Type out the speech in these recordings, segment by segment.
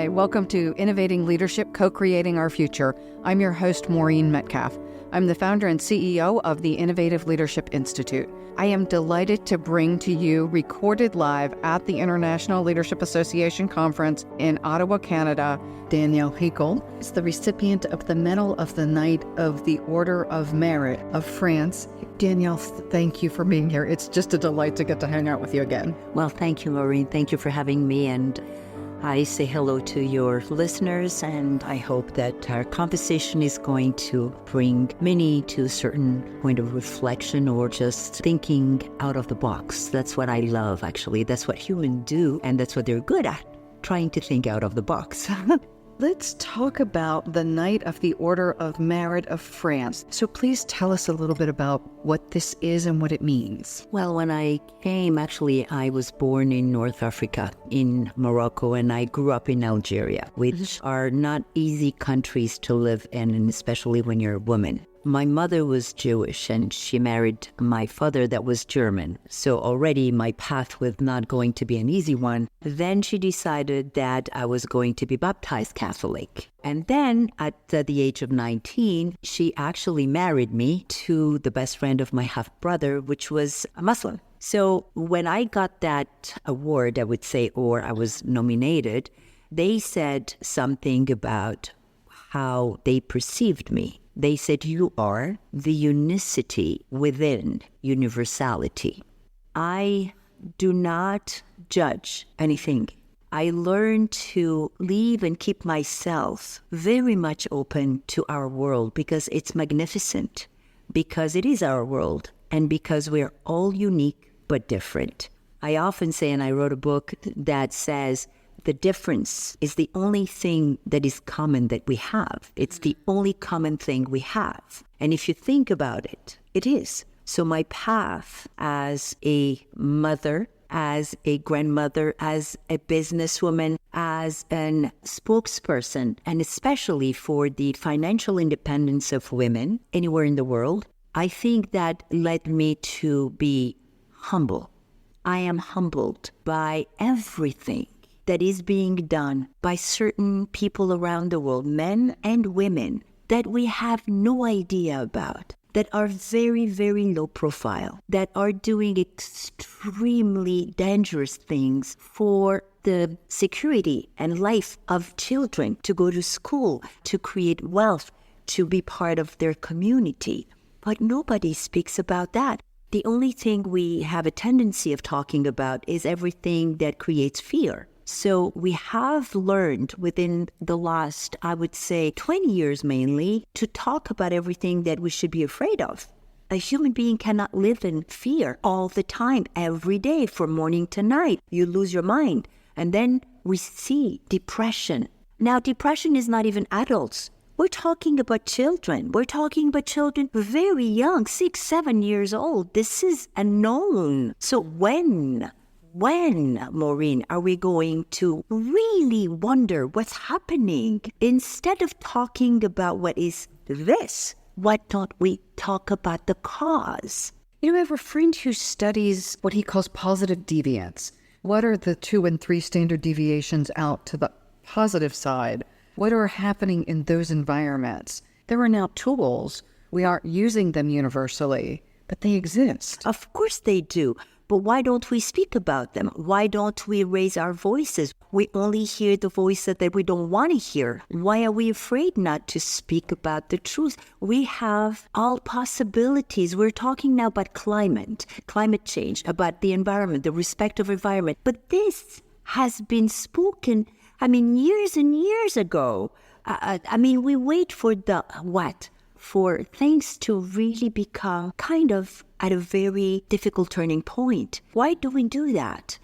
Hi, welcome to Innovating Leadership, Co-Creating Our Future. I'm your host, Maureen Metcalf. I'm the founder and CEO of the Innovative Leadership Institute. I am delighted to bring to you, recorded live at the International Leadership Association Conference in Ottawa, Canada, Danièle Henkel is the recipient of the Medal of the Knight of the Order of Merit of France. Danielle, thank you for being here. It's just a delight to get to hang out with you again. Well, thank you, Maureen. Thank you for having me. And I say hello to your listeners, and I hope that our conversation is going to bring many to a certain point of reflection or just thinking out of the box. That's what I love, actually. That's what humans do, and that's what they're good at, trying to think out of the box. Let's talk about the Knight of the Order of Merit of France. So please tell us a little bit about what this is and what it means. Well, when I came, actually, I was born in North Africa, in Morocco, and I grew up in Algeria, which are not easy countries to live in, and especially when you're a woman. My mother was Jewish, and she married my father that was German. So already my path was not going to be an easy one. Then she decided that I was going to be baptized Catholic. And then at the age of 19, she actually married me to the best friend of my half-brother, which was a Muslim. So when I got that award, I would say, or I was nominated, they said something about how they perceived me. They said, you are the unicity within universality. I do not judge anything. I learn to leave and keep myself very much open to our world because it's magnificent, because it is our world, and because we're all unique but different. I often say, and I wrote a book that says, the difference is the only thing that is common that we have. It's the only common thing we have. And if you think about it, it is. So my path as a mother, as a grandmother, as a businesswoman, as a spokesperson, and especially for the financial independence of women anywhere in the world, I think that led me to be humble. I am humbled by everything that is being done by certain people around the world, men and women, that we have no idea about, that are very, very low profile, that are doing extremely dangerous things for the security and life of children, to go to school, to create wealth, to be part of their community. But nobody speaks about that. The only thing we have a tendency of talking about is everything that creates fear. So we have learned within the last, I would say, 20 years mainly, to talk about everything that we should be afraid of. A human being cannot live in fear all the time, every day, from morning to night. You lose your mind. And then we see depression. Now, depression is not even adults. We're talking about children. We're talking about children very young, 6, 7 years old. This is unknown. So when, Maureen, are we going to really wonder what's happening? Instead of talking about what is this, why don't we talk about the cause? You know, I have a friend who studies what he calls positive deviance. What are the 2 and 3 standard deviations out to the positive side? What are happening in those environments? There are now tools. We aren't using them universally, but they exist. Of course they do. But why don't we speak about them? Why don't we raise our voices? We only hear the voices that we don't want to hear. Why are we afraid not to speak about the truth? We have all possibilities. We're talking now about climate change, about the environment, the respect of environment. But this has been spoken, years and years ago. We wait for for things to really become kind of at a very difficult turning point. Why do we do that?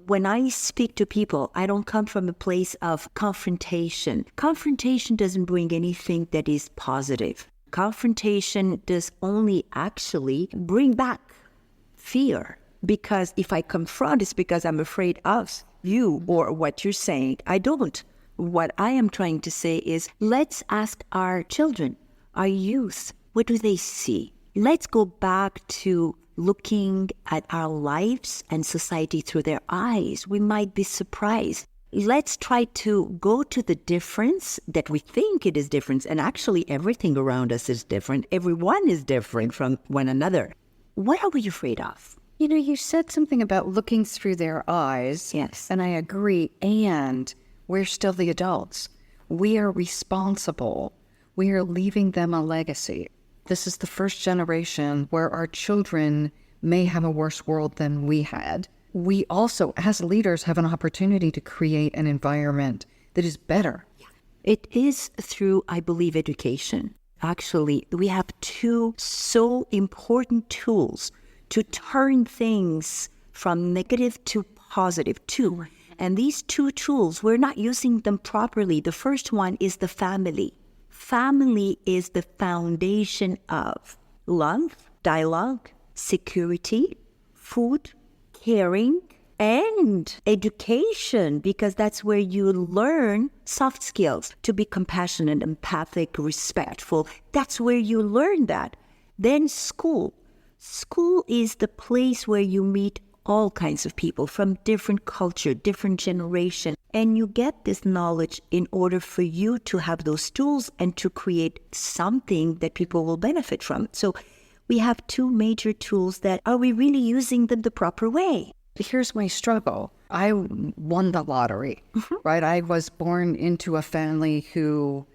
When I speak to people, I don't come from a place of confrontation. Confrontation doesn't bring anything that is positive. Confrontation does only actually bring back fear. Because if I confront, it's because I'm afraid of you or what you're saying. I don't. What I am trying to say is, let's ask our children, our youth, what do they see? Let's go back to looking at our lives and society through their eyes. We might be surprised. let's try to go to the difference that we think it is different. And actually, everything around us is different. Everyone is different from one another. What are we afraid of? You know, you said something about looking through their eyes. Yes. And I agree. And we're still the adults. We are responsible. We are leaving them a legacy. This is the first generation where our children may have a worse world than we had. We also, as leaders, have an opportunity to create an environment that is better. It is through, I believe, education. Actually, we have two so important tools to turn things from negative to positive too. And these two tools, we're not using them properly. The first one is the family. Family is the foundation of love, dialogue, security, food, caring, and education, because that's where you learn soft skills to be compassionate, empathic, respectful. That's where you learn that. Then school. School is the place where you meet all kinds of people from different culture, different generation, and you get this knowledge in order for you to have those tools and to create something that people will benefit from. So we have two major tools that, are we really using them the proper way? Here's my struggle. I won the lottery, right? I was born into a family who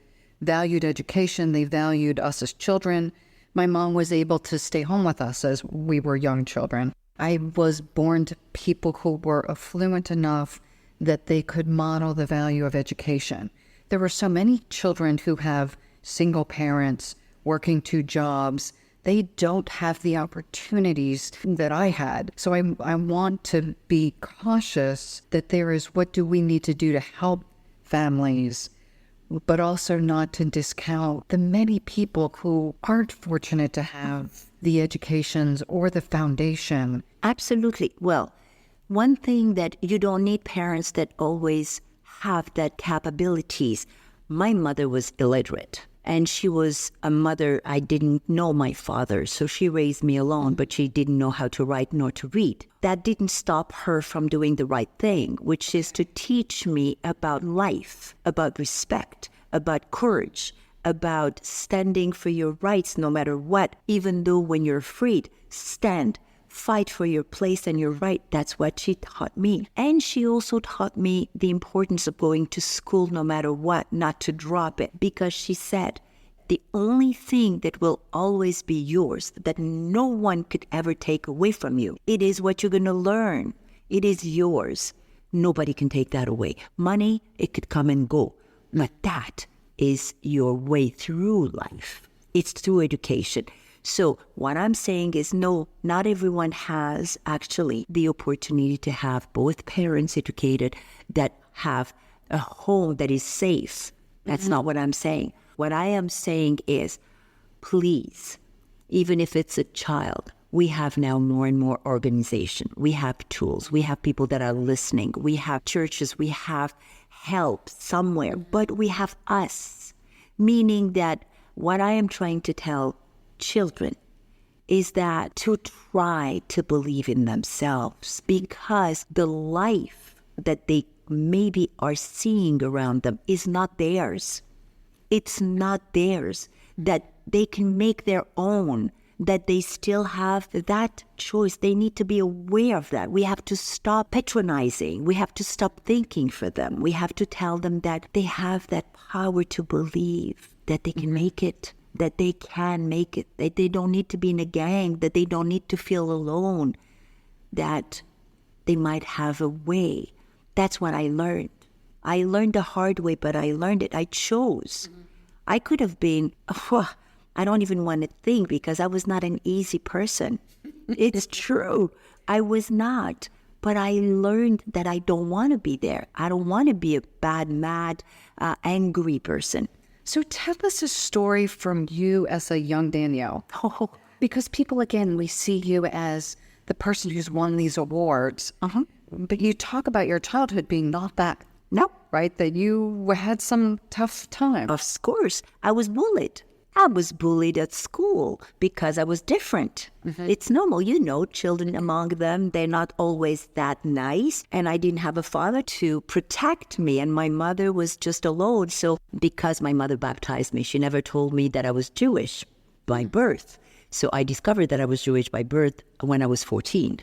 valued education. They valued us as children. My mom was able to stay home with us as we were young children. I was born to people who were affluent enough that they could model the value of education. There were so many children who have single parents working two jobs. They don't have the opportunities that I had. So I want to be cautious that there is, what do we need to do to help families, but also not to discount the many people who aren't fortunate to have the educations or the foundation. Absolutely. Well, one thing that you don't need parents that always have that capabilities. My mother was illiterate, and she was a mother. I didn't know my father, so she raised me alone, but she didn't know how to write nor to read. That didn't stop her from doing the right thing, which is to teach me about life, about respect, about courage, about standing for your rights no matter what, even though when you're afraid, stand, fight for your place and your right. That's what she taught me. And she also taught me the importance of going to school no matter what, not to drop it, because she said, the only thing that will always be yours, that no one could ever take away from you, it is what you're going to learn. It is yours. Nobody can take that away. Money, it could come and go, but that is your way through life. It's through education. So what I'm saying is, no, not everyone has actually the opportunity to have both parents educated, that have a home that is safe. That's not what I'm saying. What I am saying is, please, even if it's a child, we have now more and more organization. We have tools. We have people that are listening. We have churches. We have help somewhere, but we have us. Meaning that what I am trying to tell children is that to try to believe in themselves, because the life that they maybe are seeing around them is not theirs. It's not theirs, that they can make their own, that they still have that choice. They need to be aware of that. We have to stop patronizing. We have to stop thinking for them. We have to tell them that they have that power to believe that they can make it, that they can make it, that they don't need to be in a gang, that they don't need to feel alone, that they might have a way. That's what I learned. I learned the hard way, but I learned it. I chose. I could have been, I don't even want to think, because I was not an easy person. It's true. I was not. But I learned that I don't want to be there. I don't want to be a bad, mad, angry person. So tell us a story from you as a young Danielle. Oh. Because people, again, we see you as the person who's won these awards. But you talk about your childhood being not that. No. Right? That you had some tough times. Of course. I was bullied. I was bullied at school because I was different. It's normal, children among them, they're not always that nice. And I didn't have a father to protect me. And my mother was just alone. So because my mother baptized me, she never told me that I was Jewish by birth. So I discovered that I was Jewish by birth when I was 14.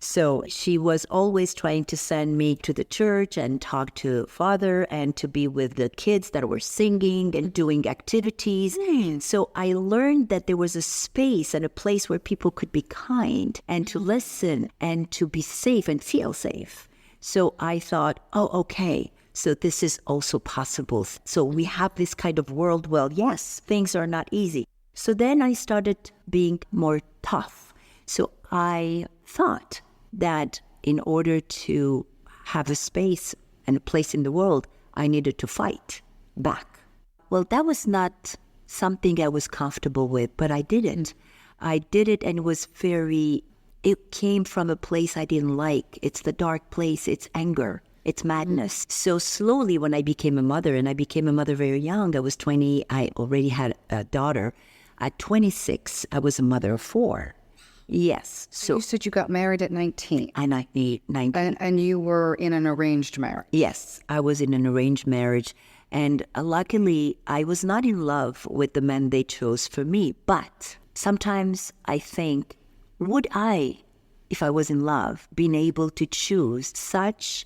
So she was always trying to send me to the church and talk to Father and to be with the kids that were singing and doing activities. So I learned that there was a space and a place where people could be kind and to listen and to be safe and feel safe. So I thought, oh, okay, so this is also possible. So we have this kind of world. Well, yes, things are not easy. So then I started being more tough. So I thought that in order to have a space and a place in the world, I needed to fight back. Well, that was not something I was comfortable with, but I did it. I did it, and it came from a place I didn't like. It's the dark place, it's anger, it's madness. So slowly when I became a mother, and I became a mother very young, I was 20, I already had a daughter. At 26, I was a mother of 4. Yes. So you said you got married at 19. I 19. And you were in an arranged marriage. Yes, I was in an arranged marriage. And luckily, I was not in love with the man they chose for me. But sometimes I think, would I, if I was in love, been able to choose such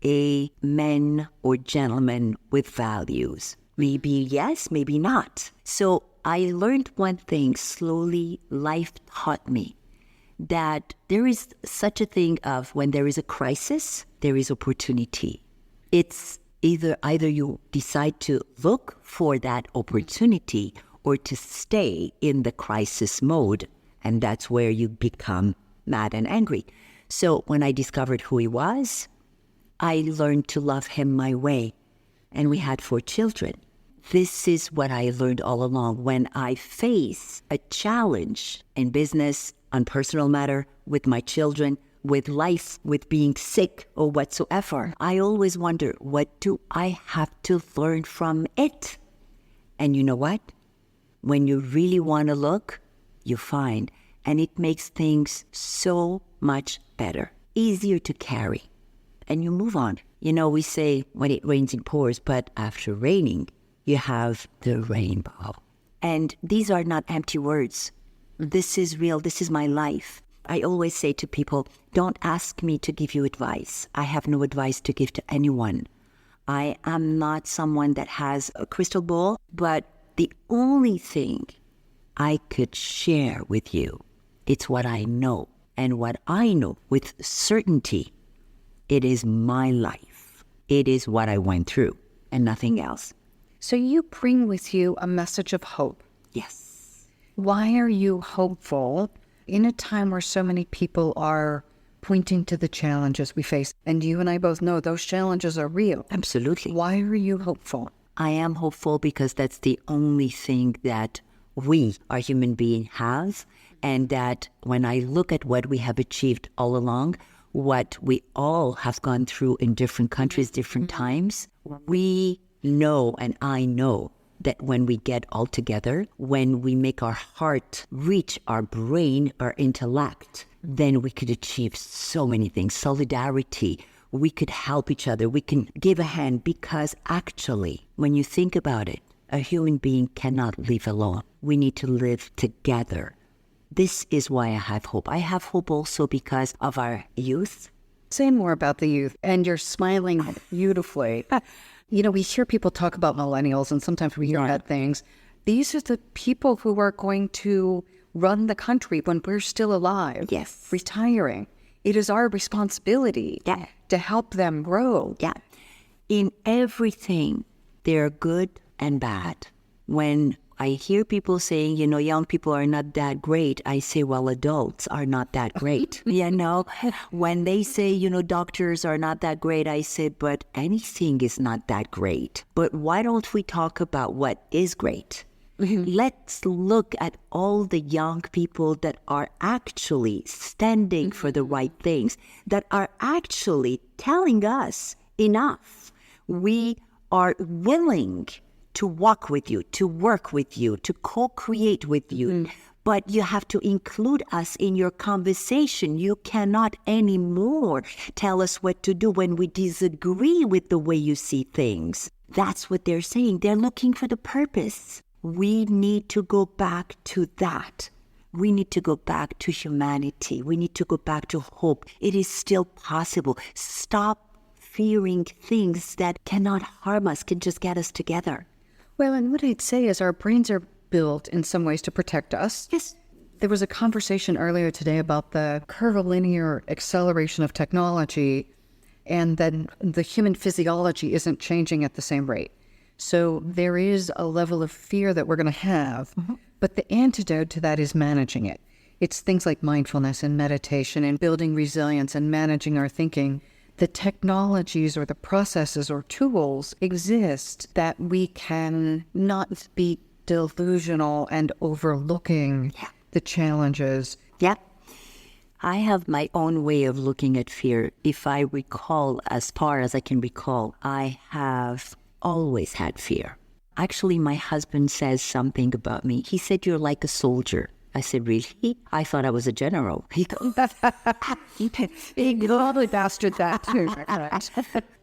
a man or gentleman with values? Maybe yes, maybe not. So I learned one thing slowly. Life taught me that there is such a thing of when there is a crisis, there is opportunity. It's either you decide to look for that opportunity or to stay in the crisis mode, and that's where you become mad and angry. So when I discovered who he was, I learned to love him my way, and we had 4 children. This is what I learned all along. When I face a challenge in business, on personal matter, with my children, with life, with being sick or whatsoever, I always wonder, what do I have to learn from it? And you know what? When you really want to look, you find. And it makes things so much better, easier to carry. And you move on. We say when it rains, it pours, but after raining, you have the rainbow. And these are not empty words. This is real. This is my life. I always say to people, don't ask me to give you advice. I have no advice to give to anyone. I am not someone that has a crystal ball, but the only thing I could share with you, it's what I know. And what I know with certainty, it is my life. It is what I went through and nothing else. So you bring with you a message of hope. Yes. Why are you hopeful in a time where so many people are pointing to the challenges we face? And you and I both know those challenges are real. Absolutely. Why are you hopeful? I am hopeful because that's the only thing that we, our human being, have. And that when I look at what we have achieved all along, what we all have gone through in different countries, different times, we know, and I know, that when we get all together, when we make our heart reach our brain, our intellect, then we could achieve so many things. Solidarity, we could help each other, we can give a hand, because actually, when you think about it, a human being cannot live alone. We need to live together. This is why I have hope. I have hope also because of our youth. Say more about the youth. And you're smiling beautifully. We hear people talk about millennials, and sometimes we hear bad things. These are the people who are going to run the country when we're still alive. Yes. Retiring. It is our responsibility to help them grow. Yeah. In everything, they're good and bad. When I hear people saying, young people are not that great, I say, well, adults are not that great. When they say, doctors are not that great, I say, but anything is not that great. But why don't we talk about what is great? Let's look at all the young people that are actually standing for the right things, that are actually telling us enough. We are willing to walk with you, to work with you, to co-create with you. But you have to include us in your conversation. You cannot anymore tell us what to do when we disagree with the way you see things. That's what they're saying. They're looking for the purpose. We need to go back to that. We need to go back to humanity. We need to go back to hope. It is still possible. Stop fearing things that cannot harm us, can just get us together. Well, and what I'd say is our brains are built in some ways to protect us. Yes. There was a conversation earlier today about the curvilinear acceleration of technology, and then the human physiology isn't changing at the same rate. So there is a level of fear that we're going to have, but the antidote to that is managing it. It's things like mindfulness and meditation and building resilience and managing our thinking. The technologies or the processes or tools exist that we can not be delusional and overlooking the challenges. Yeah. I have my own way of looking at fear. If I recall, as far as I can recall, I have always had fear. Actually, my husband says something about me. He said, "You're like a soldier." I said, "Really?" I thought I was a general. He probably bastard that too.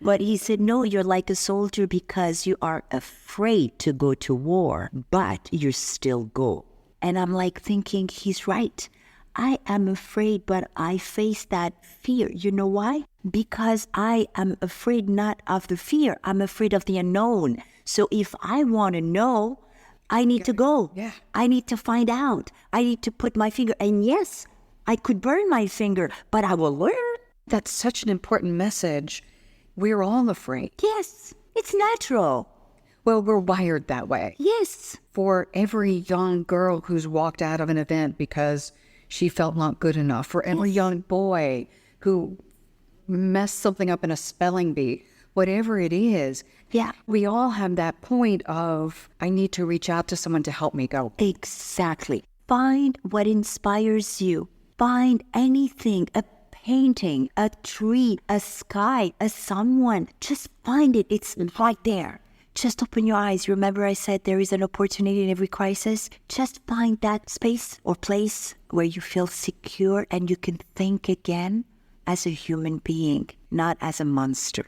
But he said, "No, you're like a soldier because you are afraid to go to war, but you still go." And I'm like thinking, he's right. I am afraid, but I face that fear. You know why? Because I am afraid not of the fear. I'm afraid of the unknown. So if I want to know, I need to go. Yeah. I need to find out. I need to put my finger. And yes, I could burn my finger, but I will learn. That's such an important message. We're all afraid. Yes, it's natural. Well, we're wired that way. Yes. For every young girl who's walked out of an event because she felt not good enough, for every young boy who messed something up in a spelling bee, whatever it is, we all have that point of, I need to reach out to someone to help me go. Exactly. Find what inspires you. Find anything, a painting, a tree, a sky, a someone. Just find it. It's right there. Just open your eyes. Remember I said there is an opportunity in every crisis? Just find that space or place where you feel secure and you can think again as a human being, not as a monster.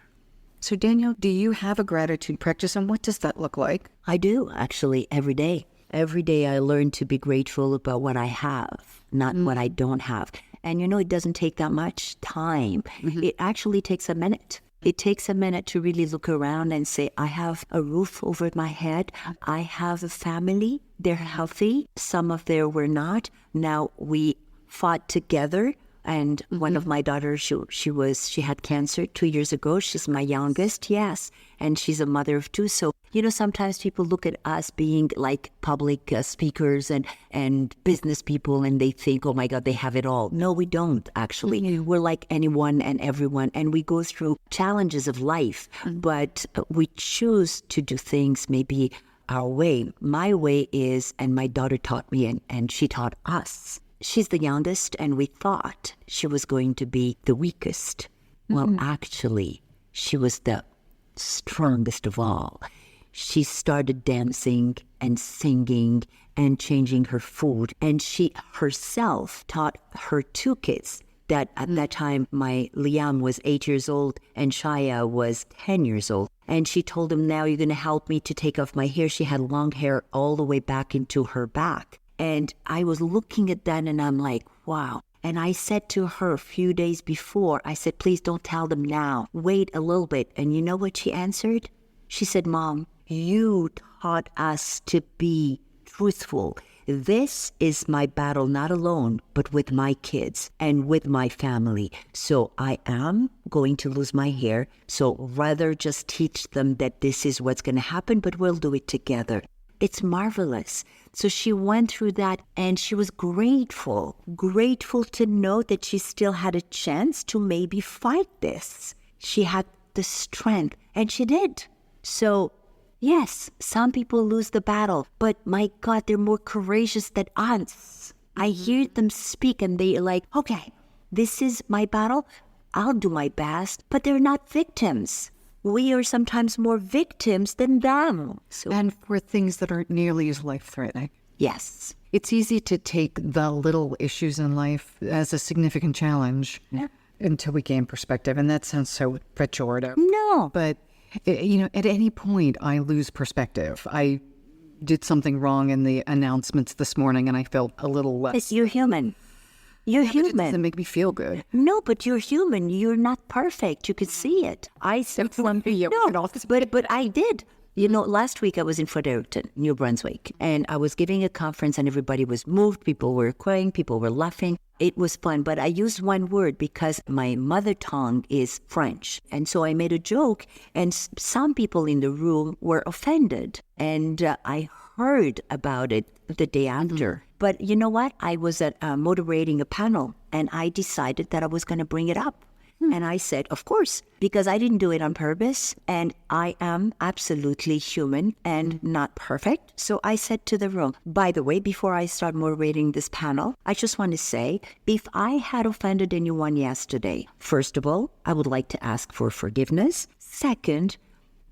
So Danielle, do you have a gratitude practice, and what does that look like? I do, actually, every day. Every day I learn to be grateful about what I have, not what I don't have. And it doesn't take that much time. It actually takes a minute. It takes a minute to really look around and say, I have a roof over my head. I have a family. They're healthy. Some of them were not. Now we fought together. And one of my daughters, she had cancer 2 years ago. She's my youngest, yes. And she's a mother of two. So, sometimes people look at us being like public speakers and business people, and they think, oh my God, they have it all. No, we don't, actually. We're like anyone and everyone, and we go through challenges of life. But we choose to do things maybe our way. My way is, and my daughter taught me, and she taught us. She's the youngest, and we thought she was going to be the weakest. Well, actually, she was the strongest of all. She started dancing and singing and changing her food. And she herself taught her two kids that at that time, my Liam was 8 years old and Shaya was 10 years old. And she told him, now you're going to help me to take off my hair. She had long hair all the way back into her back. And I was looking at that and I'm like, wow. And I said to her a few days before, I said, please don't tell them now. Wait a little bit. And you know what she answered? She said, Mom, you taught us to be truthful. This is my battle, not alone, but with my kids and with my family. So I am going to lose my hair. So rather just teach them that this is what's going to happen, but we'll do it together. It's marvelous. So she went through that and she was grateful to know that she still had a chance to maybe fight this. She had the strength and she did. So yes, some people lose the battle, but my God, they're more courageous than us. I hear them speak and they're like, okay, this is my battle. I'll do my best, but they're not victims. we are sometimes more victims than them. So, And for things that aren't nearly as life-threatening. yes. It's easy to take the little issues in life as a significant challenge until we gain perspective. And that sounds so pejorative. No. But, at any point, I lose perspective. I did something wrong in the announcements this morning, and I felt a little less. You're human. You're It doesn't human. make me feel good. No, but you're human. You're not perfect. You could see it. I said something. No, but I did. Last week I was in Fredericton, New Brunswick, and I was giving a conference and everybody was moved. People were crying, people were laughing. It was fun, but I used one word because my mother tongue is French. And so I made a joke and some people in the room were offended. And I heard about it the day after. But you know what? I was moderating a panel and I decided that I was going to bring it up. And I said, of course, because I didn't do it on purpose and I am absolutely human and not perfect. So I said to the room, by the way, before I start moderating this panel, I just want to say, if I had offended anyone yesterday, first of all, I would like to ask for forgiveness. Second,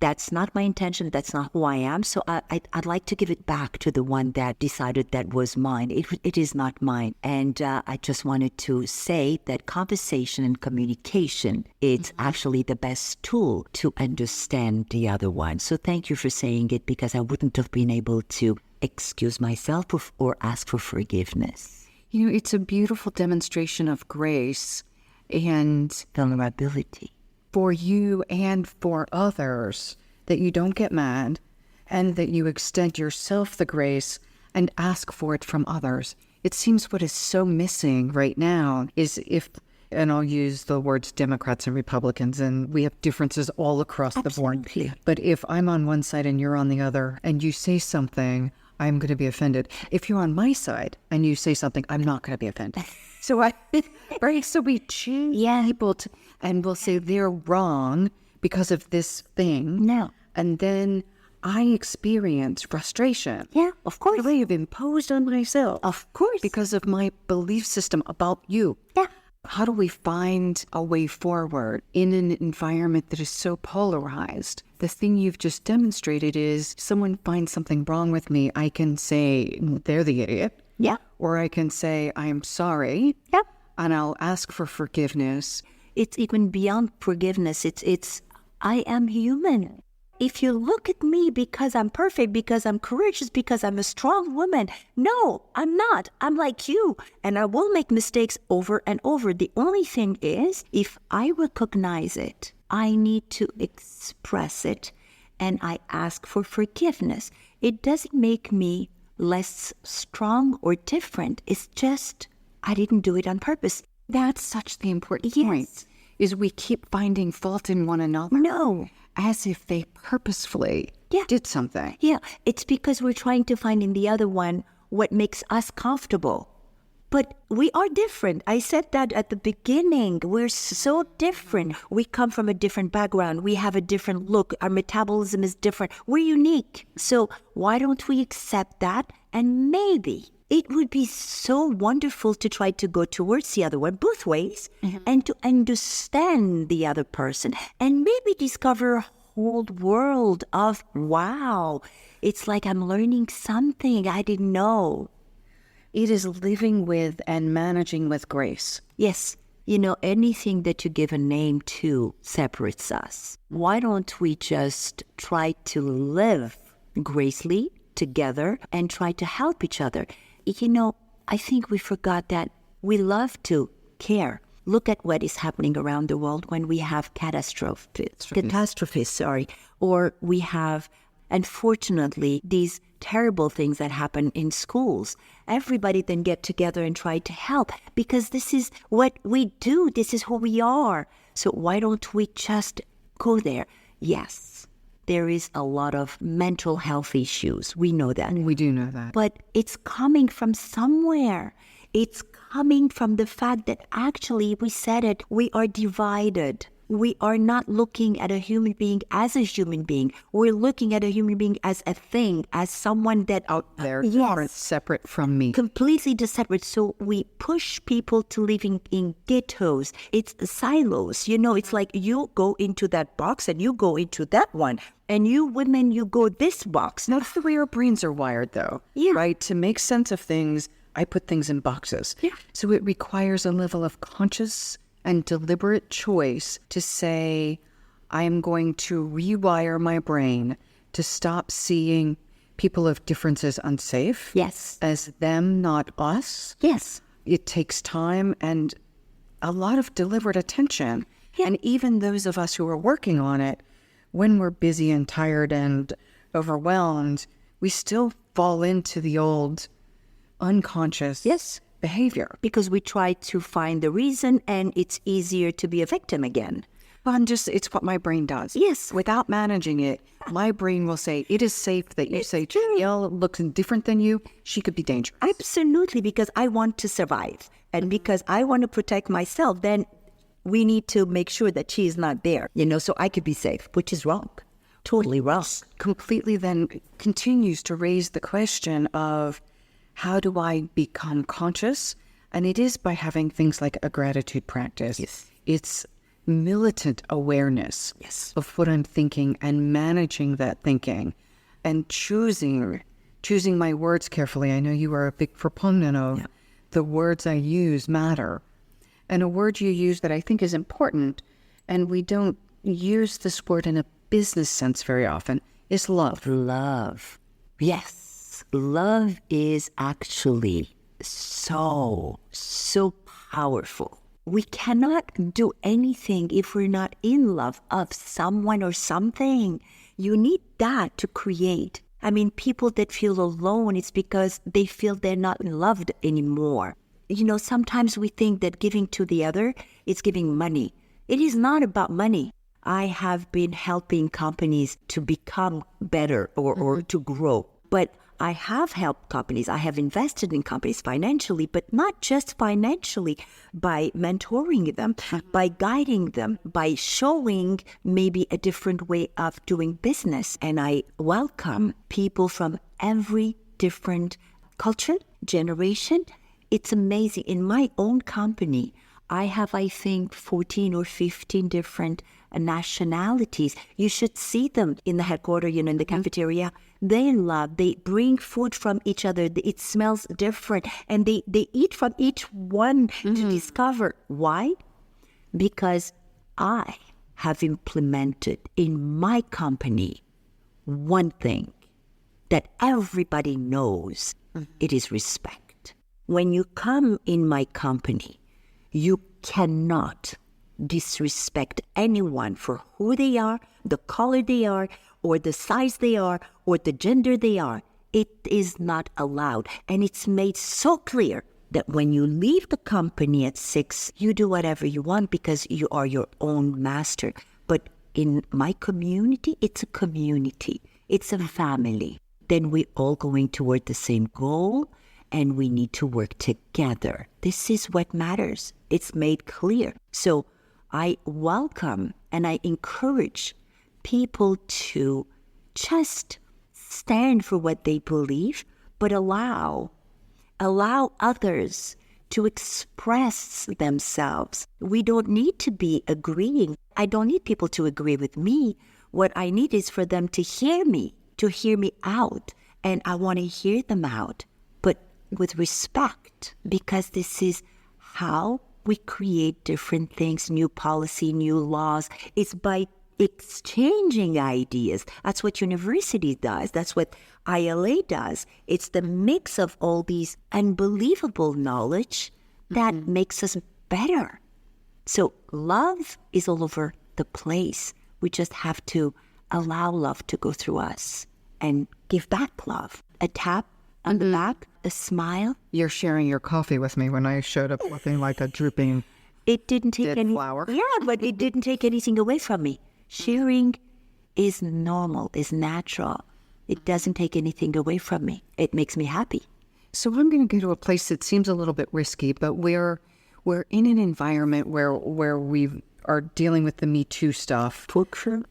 that's not my intention. That's not who I am. So I'd like to give it back to the one that decided that was mine. It is not mine. And I just wanted to say that conversation and communication, it's actually the best tool to understand the other one. So thank you for saying it because I wouldn't have been able to excuse myself or ask for forgiveness. It's a beautiful demonstration of grace and Vulnerability. for you and for others, that you don't get mad and that you extend yourself the grace and ask for it from others. It seems what is so missing right now is and I'll use the words Democrats and Republicans, and we have differences all across the board. But if I'm on one side and you're on the other and you say something, I'm going to be offended. If you're on my side and you say something, I'm not going to be offended. So we choose people and we'll say they're wrong because of this thing. No. And then I experience frustration. Yeah, of course. The way you've imposed on myself. Of course. Because of my belief system about you. Yeah. How do we find a way forward in an environment that is so polarized? The thing you've just demonstrated is someone finds something wrong with me, I can say, they're the idiot. Yeah. Or I can say, I'm sorry. Yeah. And I'll ask for forgiveness. It's even beyond forgiveness. It's I am human. If you look at me because I'm perfect, because I'm courageous, because I'm a strong woman, no, I'm not. I'm like you. And I will make mistakes over and over. The only thing is, if I recognize it, I need to express it and I ask for forgiveness. It doesn't make me less strong or different. It's just, I didn't do it on purpose. That's such the important point, is we keep finding fault in one another. No. As if they purposefully did something. Yeah, it's because we're trying to find in the other one what makes us comfortable. But we are different. I said that at the beginning. We're so different. We come from a different background. We have a different look. Our metabolism is different. We're unique. So why don't we accept that? And maybe it would be so wonderful to try to go towards the other one, both ways, and to understand the other person and maybe discover a whole world of, wow, it's like I'm learning something I didn't know. It is living with and managing with grace. Yes. Anything that you give a name to separates us. Why don't we just try to live gracefully together and try to help each other? I think we forgot that we love to care. Look at what is happening around the world when we have catastrophes, or we have, unfortunately, these terrible things that happen in schools. Everybody then get together and try to help because this is what we do. This is who we are. So why don't we just go there? Yes. There is a lot of mental health issues. We know that. We do know that. But it's coming from somewhere. It's coming from the fact that actually, we said it, we are divided. we are not looking at a human being as a human being. We're looking at a human being as a thing, as someone that Out there, yes, separate from me. completely separate. So we push people to living in ghettos. It's silos. It's like you go into that box and you go into that one. And you women, you go this box. That's the way our brains are wired, though. Yeah. Right? To make sense of things, I put things in boxes. Yeah. So it requires a level of conscious and deliberate choice to say, I am going to rewire my brain to stop seeing people of differences unsafe. Yes. As them, not us. Yes. It takes time and a lot of deliberate attention. Yeah. And even those of us who are working on it, when we're busy and tired and overwhelmed, we still fall into the old unconscious behavior. Because we try to find the reason and it's easier to be a victim again. Well, it's what my brain does. Yes. Without managing it, my brain will say, it is safe that you say Danielle looks different than you. She could be dangerous. Absolutely, because I want to survive. And because I want to protect myself, then we need to make sure that she is not there, so I could be safe, which is wrong. Totally wrong. Completely then continues to raise the question of, how do I become conscious? And it is by having things like a gratitude practice. Yes. It's militant awareness of what I'm thinking and managing that thinking and choosing my words carefully. I know you are a big proponent of the words I use matter. And a word you use that I think is important, and we don't use this word in a business sense very often, is love. Love. Yes. Love is actually so powerful. We cannot do anything if we're not in love of someone or something. You need that to create. I mean, people that feel alone, it's because they feel they're not loved anymore. Sometimes we think that giving to the other is giving money. It is not about money. I have been helping companies to become better or to grow. But I have helped companies. I have invested in companies financially, but not just financially, by mentoring them, by guiding them, by showing maybe a different way of doing business. And I welcome people from every different culture, generation. It's amazing. In my own company, I have, I think, 14 or 15 different nationalities. You should see them in the headquarters, in the cafeteria. They bring food from each other. It smells different. And they eat from each one to discover. Why? Because I have implemented in my company one thing that everybody knows. It is respect. When you come in my company, you cannot disrespect anyone for who they are, the color they are, or the size they are, or the gender they are. It is not allowed. And it's made so clear that when you leave the company at 6, you do whatever you want because you are your own master. But in my community, it's a community. It's a family. Then we're all going toward the same goal, and we need to work together. This is what matters. It's made clear. So I welcome and I encourage people to just stand for what they believe, but allow others to express themselves. We don't need to be agreeing. I don't need people to agree with me. What I need is for them to hear me out. And I want to hear them out, but with respect, because this is how we create different things, new policy, new laws. It's by exchanging ideas. That's what university does. That's what ILA does. It's the mix of all these unbelievable knowledge that makes us better. So love is all over the place. We just have to allow love to go through us and give back love. A tap on the back, a smile. You're sharing your coffee with me when I showed up looking like a drooping It didn't take dead flower. Yeah, but it didn't take anything away from me. Sharing is normal, is natural. It doesn't take anything away from me. It makes me happy. So I'm going to go to a place that seems a little bit risky, but we're in an environment where we've are dealing with the Me Too stuff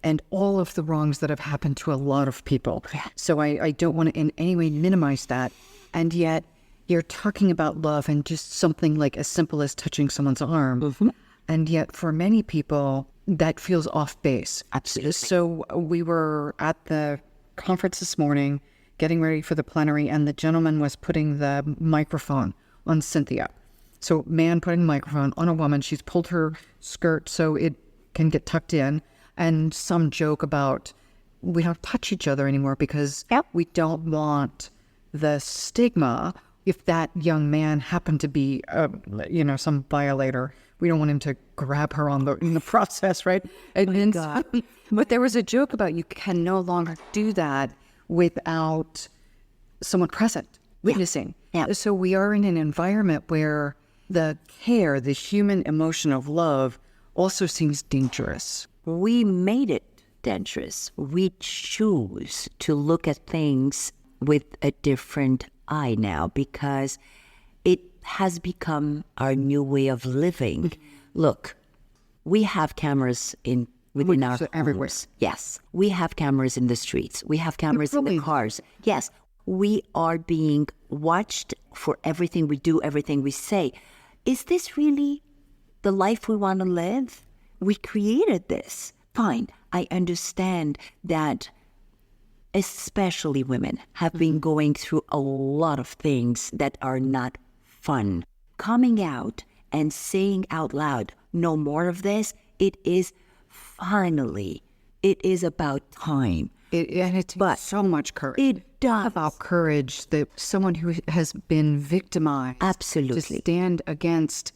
and all of the wrongs that have happened to a lot of people. So I don't want to in any way minimize that. And yet you're talking about love and just something like as simple as touching someone's arm. And yet for many people, that feels off base. Absolutely. So we were at the conference this morning, getting ready for the plenary, and the gentleman was putting the microphone on Cynthia. So man putting a microphone on a woman, she's pulled her skirt so it can get tucked in, and some joke about we don't touch each other anymore because we don't want the stigma if that young man happened to be, some violator. We don't want him to grab her in the process, right? And but there was a joke about you can no longer do that without someone present, witnessing. So we are in an environment where the care, the human emotion of love also seems dangerous. We made it dangerous. We choose to look at things with a different eye now because it has become our new way of living. Look, we have cameras within our homes. Everywhere. Yes. We have cameras in the streets. We have cameras in the cars. Yes. We are being watched for everything we do, everything we say. Is this really the life we want to live? We created this. Fine. I understand that especially women have been going through a lot of things that are not fun. Coming out and saying out loud, no more of this, it is about time. And it takes so much courage. It does. About courage that someone who has been victimized. Absolutely. To stand against,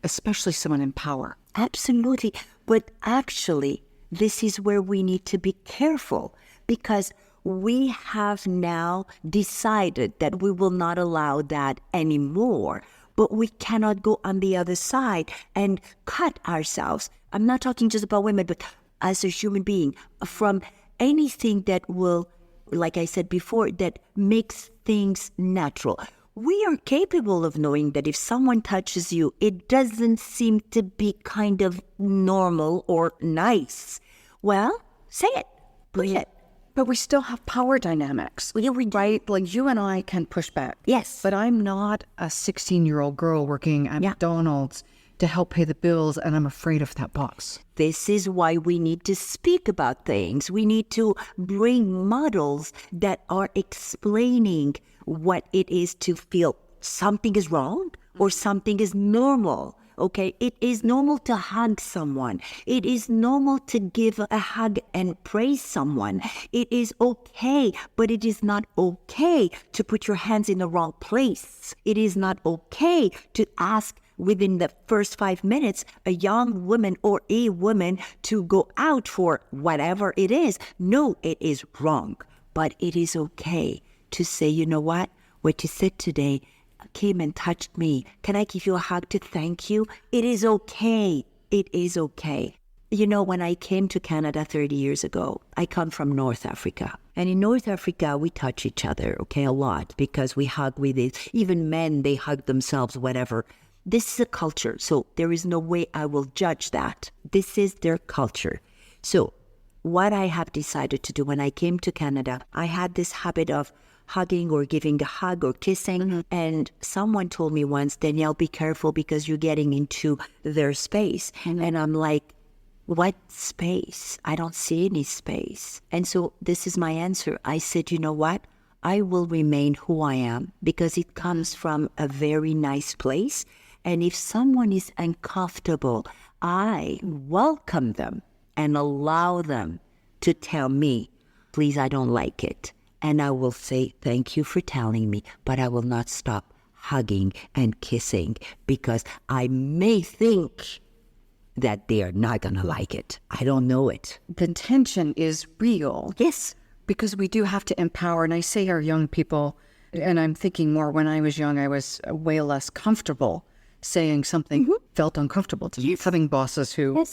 especially someone in power. Absolutely. But actually, this is where we need to be careful because we have now decided that we will not allow that anymore. But we cannot go on the other side and cut ourselves. I'm not talking just about women, but as a human being, from anything that will, like I said before, that makes things natural. We are capable of knowing that if someone touches you, it doesn't seem to be kind of normal or nice. Well, say it. Push it. But we still have power dynamics, right? Like you and I can push back. Yes. But I'm not a 16-year-old girl working at McDonald's to help pay the bills, and I'm afraid of that boss. This is why we need to speak about things. We need to bring models that are explaining what it is to feel something is wrong or something is normal. Okay, it is normal to hug someone. It is normal to give a hug and praise someone. It is okay, but it is not okay to put your hands in the wrong place. It is not okay to ask within the first 5 minutes a young woman or a woman to go out for whatever it is. No, it is wrong, but it is okay to say, you know what you said today came and touched me. Can I give you a hug to thank you? It is okay. It is okay. You know, when I came to Canada 30 years ago, I come from North Africa. And in North Africa, we touch each other, okay, a lot because we hug with it. Even men, they hug themselves, whatever. This is a culture, so there is no way I will judge that. This is their culture. So what I have decided to do when I came to Canada, I had this habit of hugging or giving a hug or kissing. And someone told me once, Danielle, be careful because you're getting into their space. And I'm like, what space? I don't see any space. And so this is my answer. I said, you know what? I will remain who I am because it comes from a very nice place. And if someone is uncomfortable, I welcome them and allow them to tell me, please, I don't like it. And I will say, thank you for telling me, but I will not stop hugging and kissing because I may think that they are not going to like it. I don't know it. The tension is real. Yes. Because we do have to empower. And I say our young people, and I'm thinking more when I was young, I was way less comfortable saying something felt uncomfortable to me. Having bosses who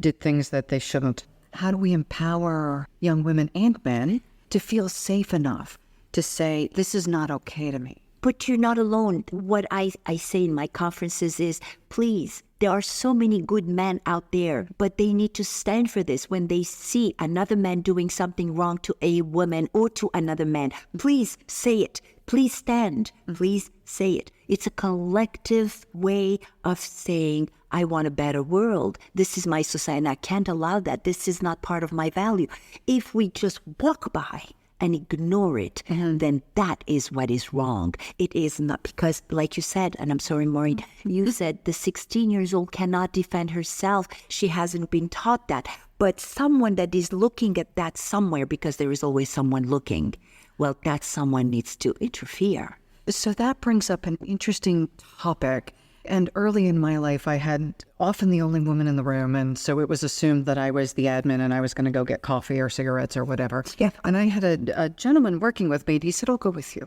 did things that they shouldn't. How do we empower young women and men to feel safe enough to say, this is not okay to me? But you're not alone. What I say in my conferences is, please, There are so many good men out there, but they need to stand for this when they see another man doing something wrong to a woman or to another man. Please say it. Please stand. Please say it. It's a collective way of saying, I want a better world. This is my society, and I can't allow that. This is not part of my value. If we just walk by and ignore it, then that is what is wrong. It is not, because like you said, and I'm sorry, Maureen, you said the 16-year-old cannot defend herself. She hasn't been taught that. But someone that is looking at that somewhere, because there is always someone looking, well, that someone needs to interfere. So that brings up an interesting topic. And early in my life, I had often the only woman in the room. And so it was assumed that I was the admin and I was going to go get coffee or cigarettes or whatever. Yeah. And I had a gentleman working with me. And he said, I'll go with you.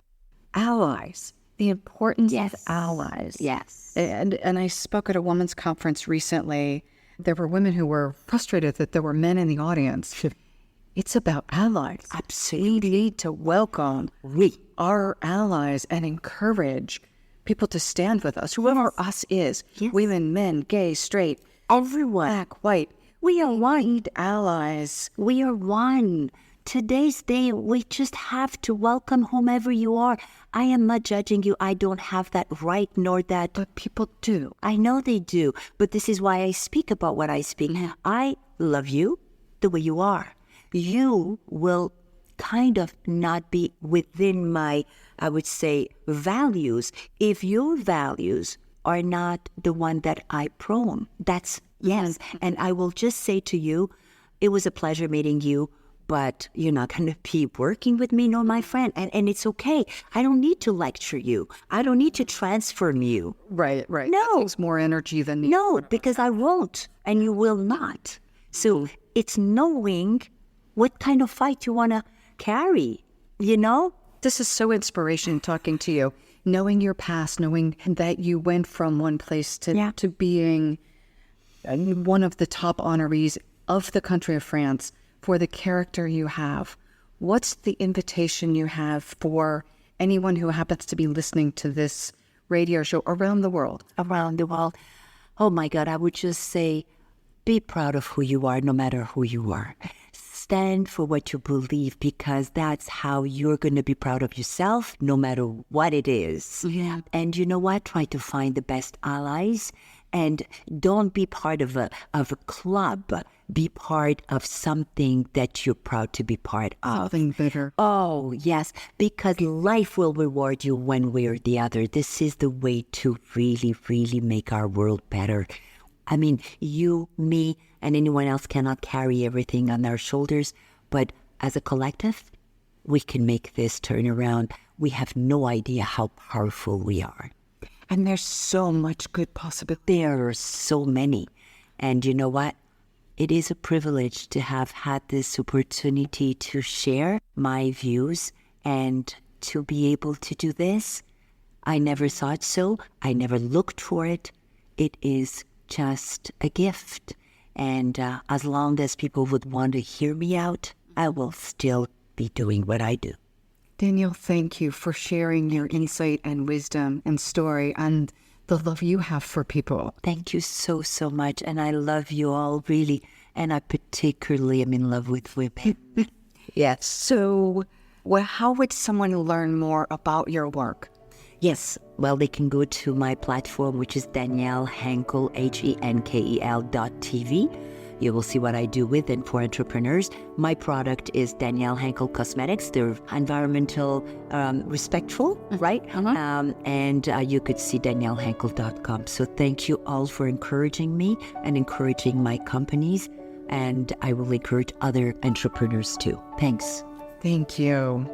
Allies. The importance of allies. Yes. And I spoke at a women's conference recently. There were women who were frustrated that there were men in the audience. It's about allies. Absolutely. We need to welcome our allies and encourage people to stand with us, whoever us is. Yes. Women, men, gay, straight, Everyone. black, white. We are one. We need allies. We are one. Today's day, we just have to welcome whomever you are. I am not judging you. I don't have that right nor that. But people do. I know they do. But this is why I speak about what I speak. I love you the way you are. You will kind of not be within my, I would say, values. If your values are not the one that I prone, that's yes. And I will just say to you, it was a pleasure meeting you, but you're not going to be working with me nor my friend. And it's okay. I don't need to lecture you. I don't need to transform you. Right. No. That takes more energy than the No, because I won't, and you will not. So it's knowing what kind of fight you want to carry, you know? This is so inspirational talking to you. Knowing your past, knowing that you went from one place to being one of the top honorees of the country of France for the character you have. What's the invitation you have for anyone who happens to be listening to this radio show around the world? Around the world. Oh my God, I would just say, be proud of who you are, no matter who you are. Stand for what you believe, because that's how you're going to be proud of yourself, no matter what it is. Yeah. And you know what? Try to find the best allies, and don't be part of a club. Be part of something that you're proud to be part of. Something better. Oh, yes, because life will reward you one way or the other. This is the way to really, really make our world better. I mean, you, me, and anyone else cannot carry everything on our shoulders, but as a collective, we can make this turn around. We have no idea how powerful we are. And there's so much good possibility. There are so many. And you know what? It is a privilege to have had this opportunity to share my views and to be able to do this. I never thought so. I never looked for it. It is just a gift. And as long as people would want to hear me out, I will still be doing what I do. Danielle, thank you for sharing your insight and wisdom and story and the love you have for people. Thank you so, so much. And I love you all, really. And I particularly am in love with women. Yes. So how would someone learn more about your work? Yes, well, they can go to my platform, which is Danièle Henkel, HENKEL.TV. You will see what I do with and for entrepreneurs. My product is Danièle Henkel Cosmetics. They're environmental, respectful, right? And you could see DanièleHenkel.com. So thank you all for encouraging me and encouraging my companies. And I will encourage other entrepreneurs too. Thanks. Thank you.